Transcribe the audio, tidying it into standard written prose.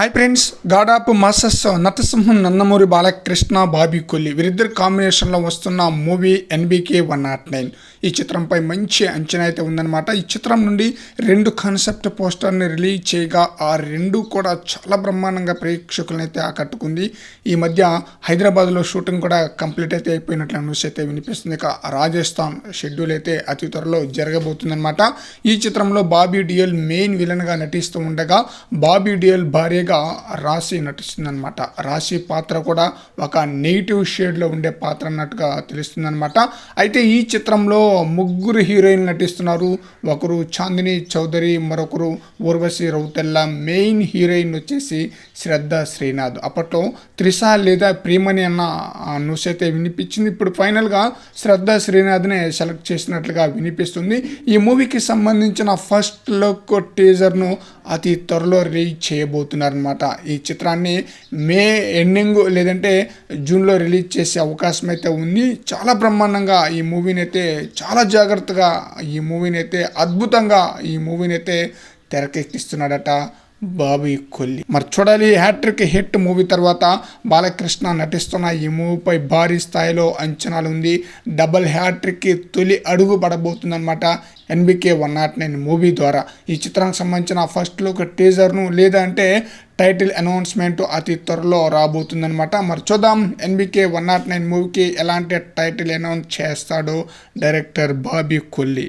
Hi friends, god of masses నటసింహం నందమూరి బాలకృష్ణ బాబీ కొల్లి వీరిద్దరు కాంబినేషన్లో వస్తున్న మూవీ ఎన్బికే 109. ఈ చిత్రంపై మంచి అంచనా అయితే ఉందన్నమాట. ఈ చిత్రం నుండి 2 కాన్సెప్ట్ పోస్టర్ని రిలీజ్ చేయగా ఆ 2 కూడా చాలా బ్రహ్మాండంగా ప్రేక్షకులను అయితే ఆకట్టుకుంది. ఈ మధ్య హైదరాబాద్లో షూటింగ్ కూడా కంప్లీట్ అయితే అయిపోయినట్లు న్యూస్ అయితే వినిపిస్తుంది. ఇక రాజస్థాన్ షెడ్యూల్ అయితే అతి త్వరలో జరగబోతుందన్నమాట. ఈ చిత్రంలో బాబీ డియోల్ మెయిన్ విలన్గా నటిస్తూ ఉండగా బాబీ డియోల్ భార్య రాశి నటిస్తుందన్నమాట. రాశి పాత్ర కూడా ఒక నెగిటివ్ షేడ్లో ఉండే పాత్ర అన్నట్టుగా తెలుస్తుందన్నమాట. అయితే ఈ చిత్రంలో 3 హీరోయిన్లు నటిస్తున్నారు. ఒకరు చాందిని చౌదరి, మరొకరు ఊర్వశి రౌతెల్ల. మెయిన్ హీరోయిన్ వచ్చేసి శ్రద్ధ శ్రీనాథ్. అప్పట్లో త్రిష లేదా ప్రియమణి అన్న న్యూస్ అయితే వినిపించింది. ఇప్పుడు ఫైనల్గా శ్రద్ధ శ్రీనాథ్నే సెలెక్ట్ చేసినట్లుగా వినిపిస్తుంది. ఈ మూవీకి సంబంధించిన ఫస్ట్ లుక్ టీజర్ను అతి త్వరలో రిలీజ్ చేయబోతున్నారనమాట. ఈ చిత్రాన్ని మే ఎండింగ్ లేదంటే జూన్లో రిలీజ్ చేసే అవకాశం అయితే ఉంది. చాలా బ్రహ్మాండంగా ఈ మూవీని అయితే చాలా జాగ్రత్తగా ఈ మూవీని అయితే అద్భుతంగా ఈ మూవీని అయితే తెరకెక్కిస్తున్నాడట బాబీ కొల్లి. మరి చూడాలి. హ్యాట్రిక్ హిట్ మూవీ తర్వాత బాలకృష్ణ నటిస్తున్న ఈ మూవీపై భారీ స్థాయిలో అంచనాలు ఉంది. డబుల్ హ్యాట్రిక్కి తొలి అడుగు పడబోతుందన్నమాట ఎన్బికే 109 మూవీ ద్వారా. ఈ చిత్రానికి సంబంధించిన ఫస్ట్ లుక్ టీజర్ను లేదంటే టైటిల్ అనౌన్స్మెంట్ అతి త్వరలో రాబోతుందన్నమాట. మరి చూద్దాం ఎన్బికే 109 మూవీకి ఎలాంటి టైటిల్ అనౌన్స్ చేస్తాడో డైరెక్టర్ బాబీ కొల్లి.